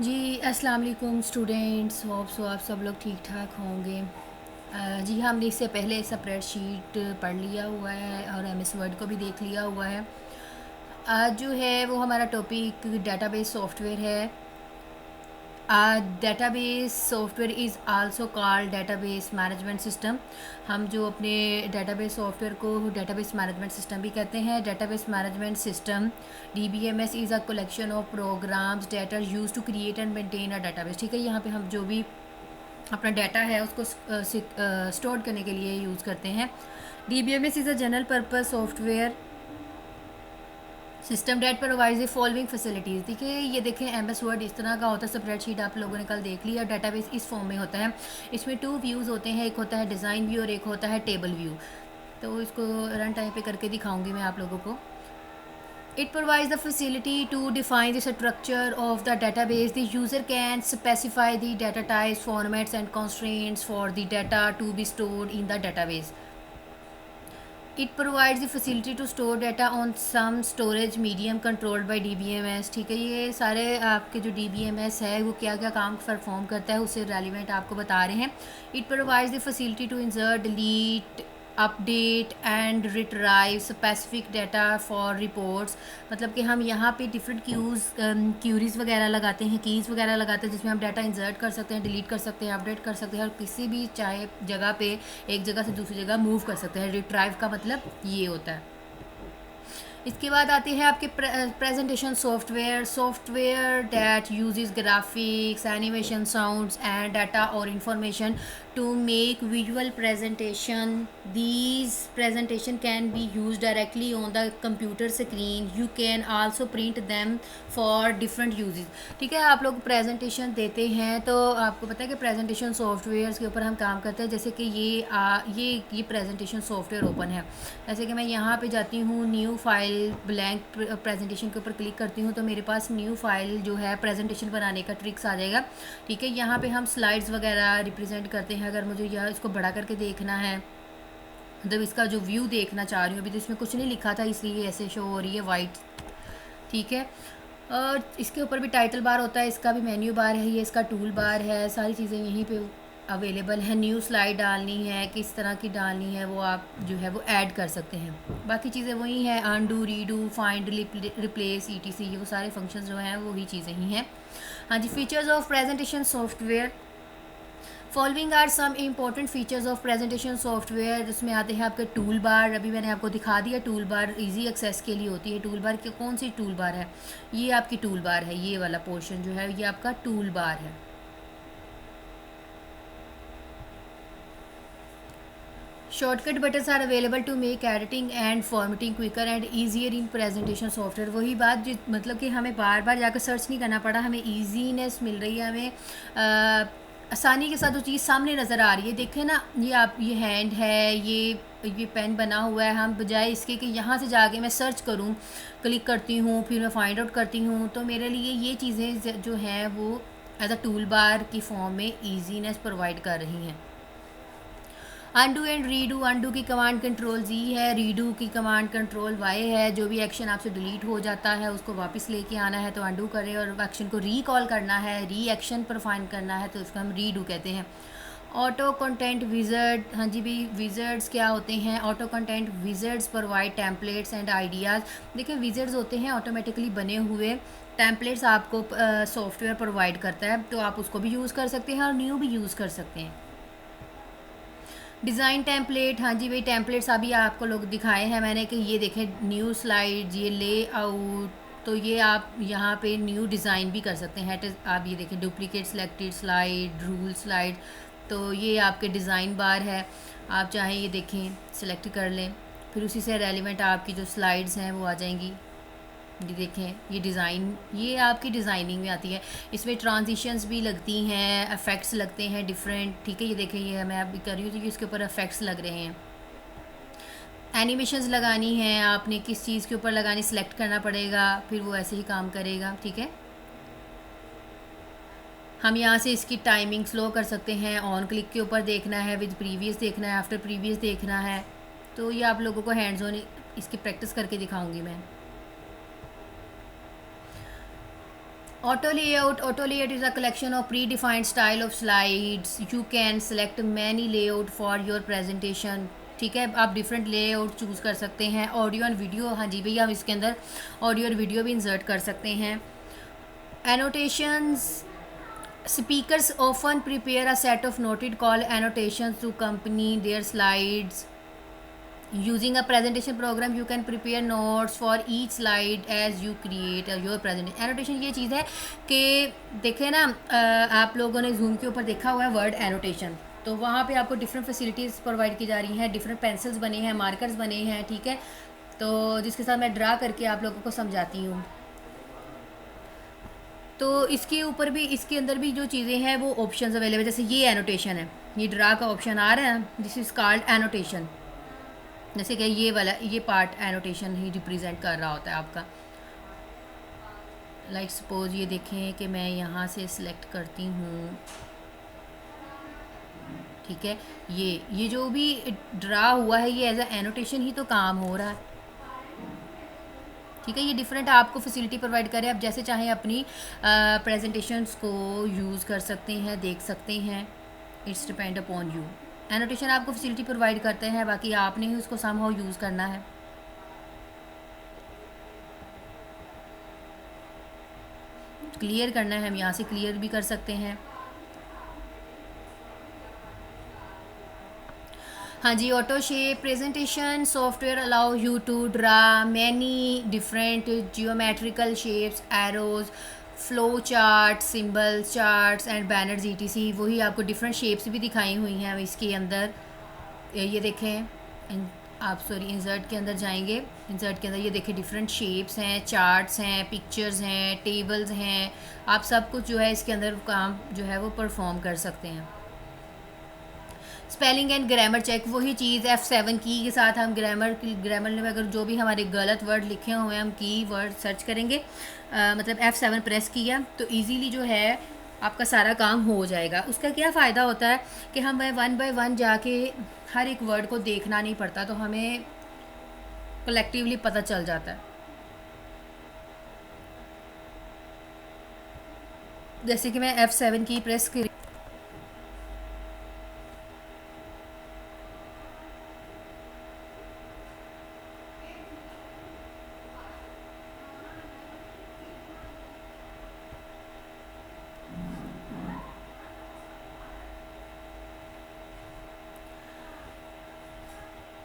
जी अस्सलाम वालेकुम students, hope so आप सब लोग ठीक ठाक होंगे। जी हमने इससे पहले स्प्रेडशीट पढ़ लिया हुआ है और एमएस वर्ड को भी देख लिया हुआ है। आज जो है वो हमारा टॉपिक डेटाबेस सॉफ्टवेयर है। Database software is also called database management system. हम जो अपने डेटाबेस सॉफ्टवेयर को डेटाबेस मैनेजमेंट सिस्टम भी कहते हैं। Database management system DBMS is a collection of programs data use to create and maintain a database. ठीक है, यहाँ पे हम जो भी अपना डाटा है उसको स्टोर करने के लिए यूज़ करते हैं। DBMS is a general purpose software system that provides the following facilities. देखिए ये देखें एम एस वर्ड इस तरह का होता है। स्प्रेडशीट आप लोगों ने कल देख लिया। डाटाबेस इस फॉर्म में होता है। इसमें 2 व्यूज़ होते हैं, एक होता है डिज़ाइन व्यू और एक होता है टेबल व्यू। तो इसको रन टाइम पे करके दिखाऊंगी मैं आप लोगों को। It provides the facility to define the structure of the database. The user can specify the data types, formats and constraints for the data to be stored in the database. It provides the facility to store data on some storage medium controlled by DBMS। ठीक है, ये सारे आपके जो DBMS है वो क्या क्या काम परफॉर्म करता है उससे रेलिवेंट आपको बता रहे हैं। It provides the facility to insert, delete, update and retrieve specific data for reports. मतलब कि हम यहाँ पे डिफरेंट क्यूरीज वगैरह लगाते हैं, कीज़ वगैरह लगाते हैं जिसमें हम डाटा इंसर्ट कर सकते हैं, डिलीट कर सकते हैं, अपडेट कर सकते हैं और किसी भी चाहे जगह पे एक जगह से दूसरी जगह मूव कर सकते हैं। रिट्राइव का मतलब ये होता है। इसके बाद आते हैं आपके presentation software that uses graphics, animation, sounds and data और information to make visual presentation. These presentation can be use directly on the computer screen. You can also print them for different uses. ठीक है, आप लोग presentation देते हैं तो आपको पता है कि प्रेजेंटेशन सॉफ्टवेयर के ऊपर हम काम करते हैं। जैसे कि ये प्रेजेंटेशन सॉफ्टवेयर ओपन है। जैसे कि मैं यहाँ पे जाती हूँ, न्यू फाइल ब्लैंक प्रेजेंटेशन के ऊपर क्लिक करती हूँ तो मेरे पास न्यू फाइल जो है प्रेजेंटेशन बनाने का ट्रिक्स आ जाएगा। ठीक है, यहाँ पे हम स्लाइड्स वगैरह रिप्रेजेंट करते हैं। अगर मुझे यह इसको बड़ा करके देखना है, मतलब इसका जो व्यू देखना चाह रही हूँ, अभी तो इसमें कुछ नहीं लिखा था इसलिए ऐसे शो हो रही है वाइट। ठीक है, और इसके ऊपर भी टाइटल बार होता है, इसका भी मेन्यू बार है, ये इसका टूल बार है। सारी चीज़ें यहीं पे अवेलेबल है। न्यू स्लाइड डालनी है, किस तरह की डालनी है वो आप जो है वो ऐड कर सकते हैं। बाकी चीज़ें वही हैं, undo, redo, find, replace, etc, ये वो सारे फंक्शंस जो हैं वही चीज़ें ही हैं। हाँ जी, features of presentation software. Following are some important features of presentation software. जिसमें आते हैं आपके टूल बार। अभी मैंने आपको दिखा दिया, टूल बार ईजी एक्सेस के लिए होती है। टूल बार की कौन सी टूल बार है? ये आपकी टूल बार है, ये वाला पोर्शन जो है ये आपका टूल बार है। Shortcut buttons are available to make editing and formatting quicker and easier in presentation software. वही बात जो मतलब कि हमें बार बार जाकर सर्च नहीं करना पड़ा, हमें ईजीनेस मिल रही है, हमें आसानी के साथ वो चीज़ सामने नज़र आ रही है। देखें ना, ये आप ये हैंड है, ये पेन बना हुआ है। हम बजाय इसके कि यहाँ से जाके मैं सर्च करूँ, क्लिक करती हूँ फिर मैं फाइंड आउट करती हूँ, तो मेरे लिए ये चीज़ें जो हैं वो एज अ टूल बार की फॉर्म में ईजीनेस प्रोवाइड कर रही हैं। Undo and redo. अनडू की कमांड कंट्रोल जी है, रीडू की कमांड कंट्रोल वाई है। जो भी एक्शन आपसे डिलीट हो जाता है उसको वापस लेके आना है तो अनडू करें, और एक्शन को रीकॉल करना है, री एक्शन पर फाइंड करना है तो इसको हम रीडू कहते हैं। Auto content wizard. हाँ जी भाई, विजर्ड्स क्या होते हैं? Auto content wizards provide templates and ideas. देखिए विजर्ड्स होते हैं ऑटोमेटिकली बने हुए टेम्पलेट्स, आपको सॉफ्टवेयर प्रोवाइड करता है तो आप उसको भी यूज़ कर सकते हैं और न्यू भी यूज़ कर सकते हैं। Design template. हाँ जी भाई, टेम्पलेट्स अभी आपको लोग दिखाए हैं मैंने कि ये देखें न्यू स्लाइड, ये लेआउट, तो ये आप यहाँ पे न्यू डिज़ाइन भी कर सकते हैं। आप ये देखें duplicate selected slide, rule slide, तो ये आपके डिज़ाइन बार है। आप चाहें ये देखें सिलेक्ट कर लें, फिर उसी से रेलिवेंट आपकी जो स्लाइड्स हैं वो आ जाएंगी। ये देखें, ये डिज़ाइन ये आपकी डिज़ाइनिंग में आती है। इसमें ट्रांजिशंस भी लगती हैं, इफ़ेक्ट्स लगते हैं डिफरेंट। ठीक है, ये देखें, ये मैं अभी कर रही हूँ तो इसके ऊपर इफ़ेक्ट्स लग रहे हैं। एनिमेशंस लगानी है आपने, किस चीज़ के ऊपर लगानी सिलेक्ट करना पड़ेगा, फिर वो ऐसे ही काम करेगा। ठीक है, हम यहाँ से इसकी टाइमिंग स्लो कर सकते हैं। ऑन क्लिक के ऊपर देखना है, विद प्रीवियस देखना है, आफ्टर प्रीवियस देखना है। तो ये आप लोगों को हैंड्स ऑन इसकी प्रैक्टिस करके दिखाऊंगी मैं। Auto layout is a collection of predefined style of slides. You can select many layout for your presentation. ठीक है, आप डिफरेंट लेआउट चूज़ कर सकते हैं. ऑडियो एंड वीडियो, हाँ जी भैया, हम इसके अंदर ऑडियो और वीडियो भी इंसर्ट कर सकते हैं. Annotations, speakers often prepare a set of noted call annotations to company their slides. Using a presentation program you can prepare notes for each slide as you create your presentation. Annotation ये चीज़ है कि देखें ना, आप लोगों ने zoom के ऊपर देखा हुआ है वर्ड एनोटेशन, तो वहाँ पे आपको डिफरेंट फैसिलिटीज़ प्रोवाइड की जा रही हैं, डिफरेंट पेंसिल्स बने हैं, मार्कर्स बने हैं, ठीक है, तो जिसके साथ मैं ड्रा करके आप लोगों को समझाती हूँ. तो इसके ऊपर भी, इसके अंदर भी जो चीज़ें हैं वो ऑप्शंस अवेलेबल. जैसे ये एनोटेशन है, ये ड्रा का ऑप्शन आ रहा है, दिस इज़ कॉल्ड एनोटेशन. जैसे कि ये वाला, ये पार्ट एनोटेशन ही रिप्रेजेंट कर रहा होता है आपका. लाइक सपोज ये देखें कि मैं यहाँ से सिलेक्ट करती हूँ, ठीक है, ये जो भी ड्रा हुआ है ये एज अ एनोटेशन ही तो काम हो रहा है, ठीक है. ये डिफरेंट आपको फैसिलिटी प्रोवाइड करें, आप जैसे चाहें अपनी प्रेजेंटेशंस को यूज़ कर सकते हैं, देख सकते हैं. It's depend upon you. Annotation आपको फैसिलिटी प्रोवाइड करते हैं, बाकी आपने ही उसको समहाउ यूज़ करना है. क्लियर करना है, हम यहाँ से क्लियर भी कर सकते हैं. हाँ जी, auto shape presentation software allow you to draw many different geometrical shapes, arrows, flow chart, symbols, charts and banners etc. वही आपको डिफरेंट शेप्स भी दिखाई हुई हैं इसके अंदर. ये देखें, आप सॉरी इंसर्ट के अंदर जाएंगे, इंसर्ट के अंदर ये देखें डिफरेंट शेप्स हैं, चार्ट्स हैं, पिक्चर्स हैं, टेबल्स हैं. आप सब कुछ जो है इसके अंदर काम जो है वो परफॉर्म कर सकते हैं. स्पेलिंग एंड ग्रामर चेक, वही चीज़ F7 की के साथ हम ग्रामर में अगर जो भी हमारे गलत वर्ड लिखे हुए हैं हम की वर्ड सर्च करेंगे, मतलब F7 प्रेस किया तो इजीली जो है आपका सारा काम हो जाएगा. उसका क्या फ़ायदा होता है कि हमें वन बाय वन जाके हर एक वर्ड को देखना नहीं पड़ता, तो हमें कलेक्टिवली पता चल जाता है. जैसे कि मैं F7 की प्रेस करी,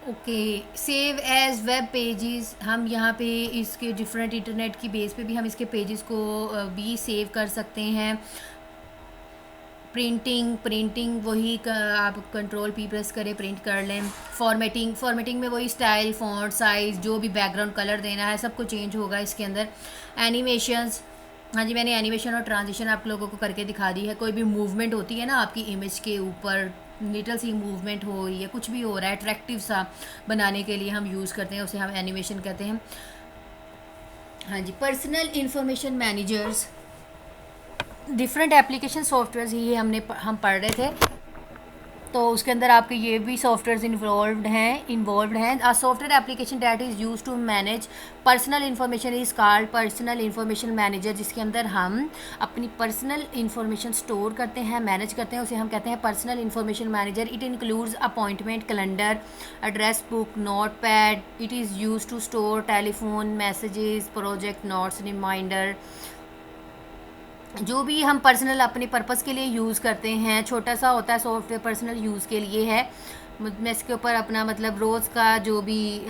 okay, save as web pages, हम यहाँ पे इसके डिफरेंट इंटरनेट की बेस पे भी हम इसके पेजेस को भी सेव कर सकते हैं. प्रिंटिंग वही आप कंट्रोल P प्रेस करें, प्रिंट कर लें. फॉर्मेटिंग में वही स्टाइल, फॉन्ट साइज़, जो भी बैकग्राउंड कलर देना है सब कुछ चेंज होगा इसके अंदर. एनिमेशंस, हाँ जी, मैंने एनिमेशन और ट्रांजिशन आप लोगों को करके दिखा दी है. कोई भी मूवमेंट होती है ना आपकी इमेज के ऊपर, लिटल सी मूवमेंट हो रही है, कुछ भी हो रहा है, अट्रैक्टिव सा बनाने के लिए हम यूज़ करते हैं, उसे हम एनिमेशन कहते हैं. हाँ जी, personal information managers, different application software ही हम पढ़ रहे थे, तो उसके अंदर आपके ये भी सॉफ्टवेयर्स इन्वॉल्व्ड हैं. A software application that is use to manage personal information is called personal information manager. जिसके अंदर हम अपनी पर्सनल इन्फॉर्मेशन स्टोर करते हैं, मैनेज करते हैं, उसे हम कहते हैं personal information manager. It includes appointment calendar, address book, note pad. It is use to store telephone messages, project notes, reminder, जो भी हम पर्सनल अपने पर्पस के लिए यूज़ करते हैं. छोटा सा होता है सॉफ्टवेयर, पर्सनल यूज़ के लिए है. मैं इसके ऊपर अपना मतलब रोज़ का जो भी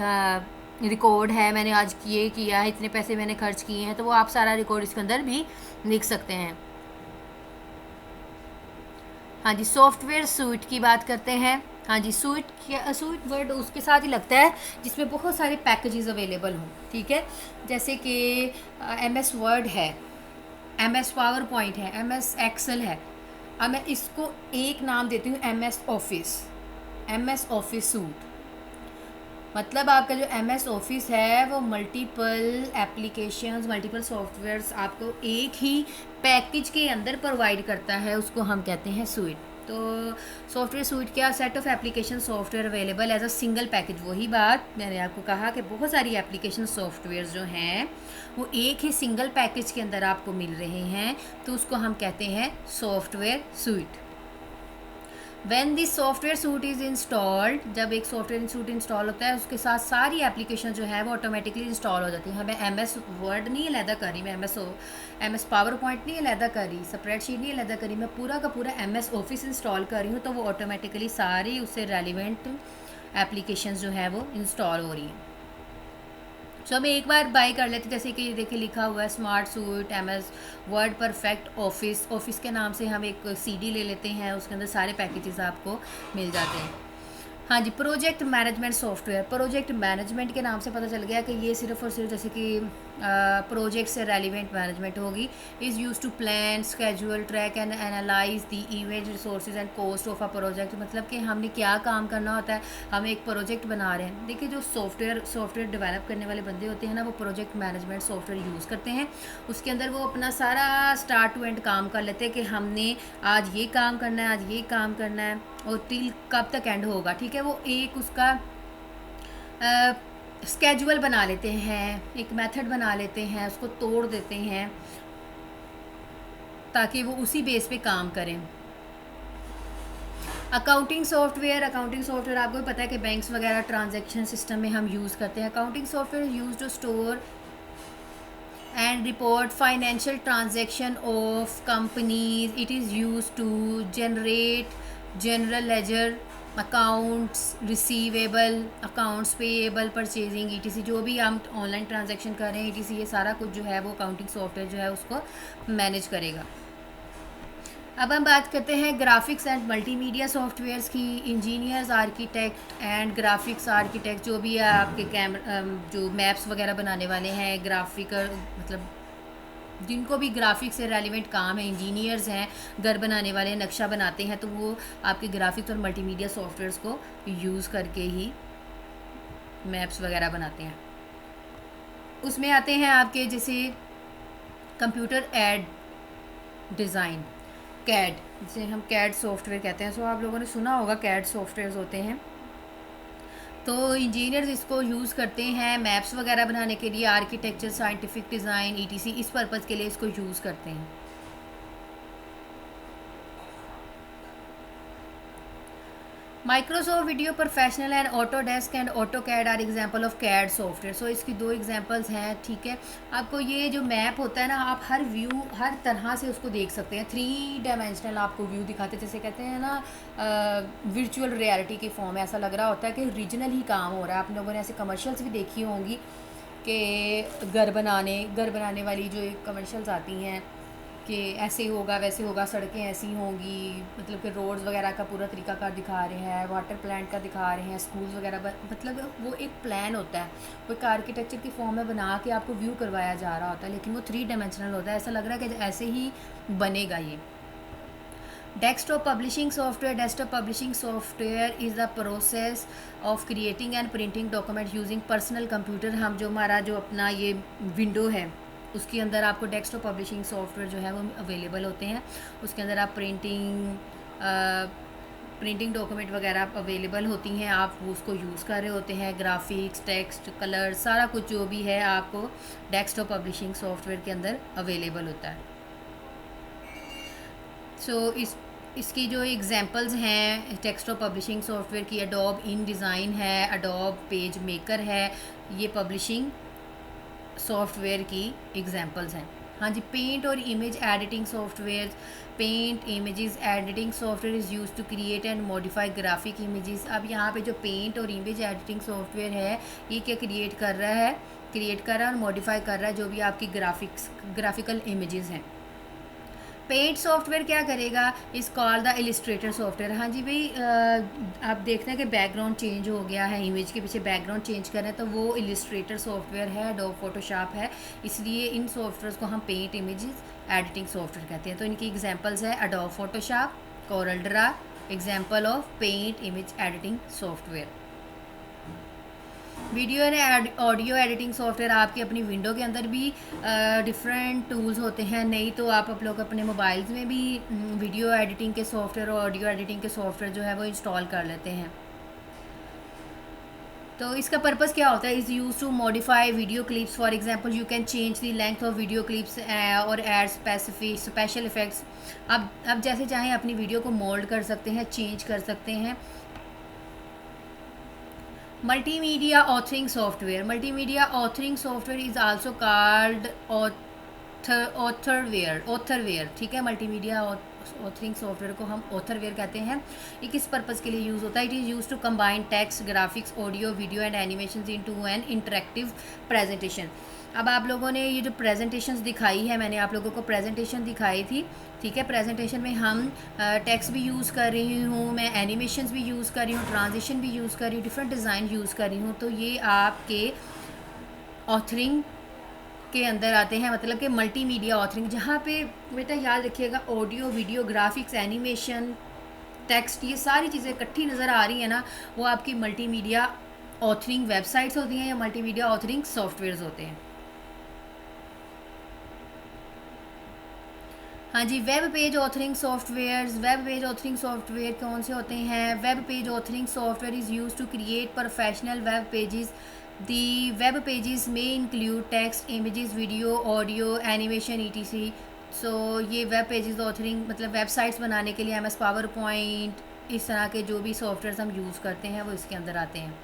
रिकॉर्ड है, मैंने आज ये किया है, इतने पैसे मैंने खर्च किए हैं, तो वो आप सारा रिकॉर्ड इसके अंदर भी लिख सकते हैं. हाँ जी, सॉफ्टवेयर सूट की बात करते हैं. हाँ जी, सूट वर्ड उसके साथ ही लगता है जिसमें बहुत सारे पैकेजेस अवेलेबल हों, ठीक है. जैसे कि MS वर्ड है, MS पावर पॉइंट है, MS एक्सेल है. अब मैं इसको एक नाम देती हूँ MS ऑफिस सूट. मतलब आपका जो MS ऑफिस है वो मल्टीपल एप्लीकेशंस, मल्टीपल सॉफ्टवेयर्स आपको एक ही पैकेज के अंदर प्रोवाइड करता है, उसको हम कहते हैं सूट. तो सॉफ्टवेयर सूट क्या, set of application software available as a single package. वही बात मैंने आपको कहा कि बहुत सारी एप्लीकेशन सॉफ्टवेयर जो हैं वो एक ही सिंगल पैकेज के अंदर आपको मिल रहे हैं, तो उसको हम कहते हैं software suit. When this software suit is installed, जब एक सॉफ्टवेयर सूट इंस्टॉल होता है उसके साथ सारी एप्लीकेशन जो है वो ऑटोमेटिकली इंस्टॉल हो जाती है। मैं एम एस वर्ड नहीं अलहदा कर रही, मैं एम एस पावर पॉइंट नहीं अलहदा कर रही, स्प्रेडशीट नहीं अलहदा कर रही, मैं पूरा का पूरा एम एस ऑफिस इंस्टॉल कर रही हूँ, तो वो ऑटोमेटिकली सारी उससे रेलिवेंट एप्लीकेशन जो है वो इंस्टॉल हो रही हैं। सो हम एक बार बाय कर लेते, जैसे कि देखिए लिखा हुआ है smart suite M S word perfect office. Office के नाम से हम एक सीडी ले लेते हैं, उसके अंदर सारे पैकेजेस आपको मिल जाते हैं। हाँ जी, project management software. Project management के नाम से पता चल गया कि ये सिर्फ और सिर्फ जैसे कि प्रोजेक्ट से रेलिवेंट मैनेजमेंट होगी। Is use to plan schedule track and analyse the event resources and cost of a project. मतलब कि हमने क्या काम करना होता है, हम एक प्रोजेक्ट बना रहे हैं। देखिए जो सॉफ्टवेयर डेवलप करने वाले बंदे होते हैं ना, वो प्रोजेक्ट मैनेजमेंट सॉफ्टवेयर यूज़ करते हैं। उसके अंदर वो अपना सारा स्टार्ट टू एंड काम कर लेते हैं कि हमने आज ये काम करना है, आज ये काम करना है और टिल कब तक एंड होगा। ठीक है, वो एक उसका स्केड्यूल बना लेते हैं, एक मेथड बना लेते हैं, उसको तोड़ देते हैं ताकि वो उसी बेस पे काम करें। अकाउंटिंग सॉफ्टवेयर आपको भी पता है कि बैंक्स वगैरह ट्रांजैक्शन सिस्टम में हम यूज़ करते हैं। Accounting software use to store and report financial transaction of companies. It is used to generate general ledger, accounts receivable, accounts payable, purchasing etc। जो भी हम ऑनलाइन ट्रांजैक्शन कर रहे हैं etc, ये सारा कुछ जो है वो अकाउंटिंग सॉफ्टवेयर जो है उसको मैनेज करेगा। अब हम बात करते हैं ग्राफिक्स एंड मल्टीमीडिया सॉफ्टवेयर्स की। Engineers, architect and graphics architect, जो भी है आपके जो मैप्स वगैरह बनाने वाले हैं, ग्राफिकर मतलब जिनको भी ग्राफिक्स से रेलिवेंट काम है, इंजीनियर्स हैं, घर बनाने वाले नक्शा बनाते हैं, तो वो आपके ग्राफिक्स और मल्टीमीडिया सॉफ्टवेयर्स को यूज़ करके ही मैप्स वगैरह बनाते हैं। उसमें आते हैं आपके जैसे कंप्यूटर एड डिज़ाइन, कैड, जिसे हम कैड सॉफ्टवेयर कहते हैं। सो आप लोगों ने सुना होगा कैड सॉफ्टवेयर्स होते हैं। तो इंजीनियर्स इसको यूज़ करते हैं मैप्स वगैरह बनाने के लिए, आर्किटेक्चर, साइंटिफिक डिज़ाइन etc, इस पर्पज़ के लिए इसको यूज़ करते हैं। Microsoft video professional and Autodesk and AutoCAD are example of CAD software. So इसकी दो एग्जांपल्स हैं। ठीक है, आपको ये जो मैप होता है ना, आप हर व्यू हर तरह से उसको देख सकते हैं। 3 डायमेंशनल आपको व्यू दिखाते हैं, जैसे कहते हैं ना वर्चुअल रियलिटी की फॉर्म में। ऐसा लग रहा होता है कि रीजनल ही काम हो रहा है। आप लोगों ने ऐसे कमर्शियल्स भी देखी होंगी कि घर बनाने वाली जो कमर्शियल्स आती हैं कि ऐसे होगा वैसे होगा, सड़कें ऐसी होंगी, मतलब कि रोड्स वगैरह का पूरा तरीकाकार दिखा रहे हैं, वाटर प्लांट का दिखा रहे हैं, स्कूल्स वगैरह, मतलब वो एक प्लान होता है, वो एक आर्किटेक्चर की फॉर्म में बना के आपको व्यू करवाया जा रहा होता है, लेकिन वो 3 डायमेंशनल होता है। ऐसा लग रहा है कि ऐसे ही बनेगा ये। Desktop publishing software is the process of creating and printing document using personal computer. हम जो हमारा जो अपना ये विंडो है उसके अंदर आपको डेस्कटॉप पब्लिशिंग सॉफ्टवेयर जो है वो अवेलेबल होते हैं। उसके अंदर आप प्रिंटिंग डॉक्यूमेंट वगैरह अवेलेबल होती हैं, आप उसको यूज़ कर रहे होते हैं। ग्राफिक्स, टेक्स्ट, कलर, सारा कुछ जो भी है आपको डेस्कटॉप पब्लिशिंग सॉफ्टवेयर के अंदर अवेलेबल होता है। सो इसकी जो एग्जांपल्स हैं डेस्कटॉप पब्लिशिंग सॉफ्टवेयर की, एडोब इन डिज़ाइन है, एडोब पेज मेकर है, ये पब्लिशिंग सॉफ्टवेयर की एग्जांपल्स हैं। हाँ जी, पेंट और image editing software. Paint images editing software is use to create and modify graphic images. अब यहाँ पे जो पेंट और इमेज एडिटिंग सॉफ्टवेयर है, ये क्या क्रिएट कर रहा है और मॉडिफाई कर रहा है जो भी आपकी ग्राफिकल इमेजेस हैं। पेंट सॉफ्टवेयर क्या करेगा, इस कॉल द इलिस्ट्रेटर सॉफ्टवेयर। हाँ जी भाई, आप देखते हैं कि बैकग्राउंड चेंज हो गया है, इमेज के पीछे बैकग्राउंड चेंज कर रहे हैं, तो वो इलिस्ट्रेटर सॉफ्टवेयर है, एडोब फोटोशॉप है। इसलिए इन सॉफ्टवेयर्स को हम पेंट इमेजेस एडिटिंग सॉफ्टवेयर कहते हैं। तो इनकी एग्जांपल्स है Adobe Photoshop, Corel draw, example of paint image editing software. Video and audio editing software आपकी अपनी विंडो के अंदर भी डिफरेंट टूल्स होते हैं, नहीं तो आप लोग अपने मोबाइल्स में भी वीडियो एडिटिंग के सॉफ्टवेयर और ऑडियो एडिटिंग के सॉफ्टवेयर जो है वो इंस्टॉल कर लेते हैं। तो इसका पर्पस क्या होता है? Is use to modify video clips. For example you can change the length of video clips और ऐड स्पेसिफिक स्पेशल इफ़ेक्ट्स। अब जैसे चाहें अपनी वीडियो को मोल्ड कर सकते हैं, चेंज कर सकते हैं। Multimedia authoring software. Multimedia authoring software is also called Authorware. ठीक है, मल्टीमीडिया ऑथरिंग सॉफ्टवेयर को हम ऑथरवेयर कहते हैं। ये किस पर्पज़ के लिए यूज़ होता है? It is use to combine text, graphics, audio, video and animation into an interactive presentation. अब आप लोगों ने ये जो प्रेजेंटेशंस दिखाई है, मैंने आप लोगों को प्रेजेंटेशन दिखाई थी। ठीक है, प्रेजेंटेशन में हम टेक्स्ट भी यूज़ कर रही हूँ, मैं एनिमेशंस भी यूज़ कर रही हूँ, ट्रांजिशन भी यूज़ कर रही हूँ, डिफरेंट डिज़ाइन यूज़ कर रही हूँ। तो ये आपके ऑथरिंग के अंदर आते हैं, मतलब कि मल्टीमीडिया ऑथरिंग, जहाँ पे बेटा याद रखिएगा audio, video, graphics, animation, text, ये सारी चीज़ें इकट्ठी नज़र आ रही हैं ना, वो आपकी मल्टीमीडिया ऑथरिंग वेबसाइट्स होती हैं या मल्टीमीडिया ऑथरिंग सॉफ्टवेयर्स होते हैं। हाँ जी, web page authoring softwares. Web page authoring software कौन से होते हैं? Web page authoring software is use to create professional web pages. The web pages में include text, images, video, audio, animation, ETC. So ये वेब पेजेस ऑथरिंग मतलब websites बनाने के लिए एम एस पावर पॉइंट, इस तरह के जो भी सॉफ्टवेयर हम यूज़ करते हैं वो इसके अंदर आते हैं।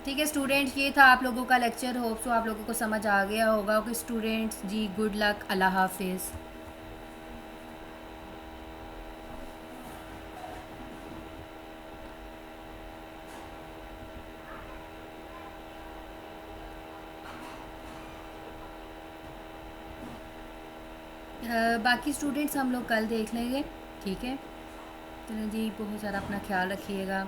ठीक है स्टूडेंट्स, ये था आप लोगों का लेक्चर। होप सो आप लोगों को समझ आ गया होगा। ओके स्टूडेंट्स जी, गुड लक, अल्लाह हाफिज़। बाकी स्टूडेंट्स हम लोग कल देख लेंगे। ठीक है, चलो जी, बहुत सारा अपना ख्याल रखिएगा।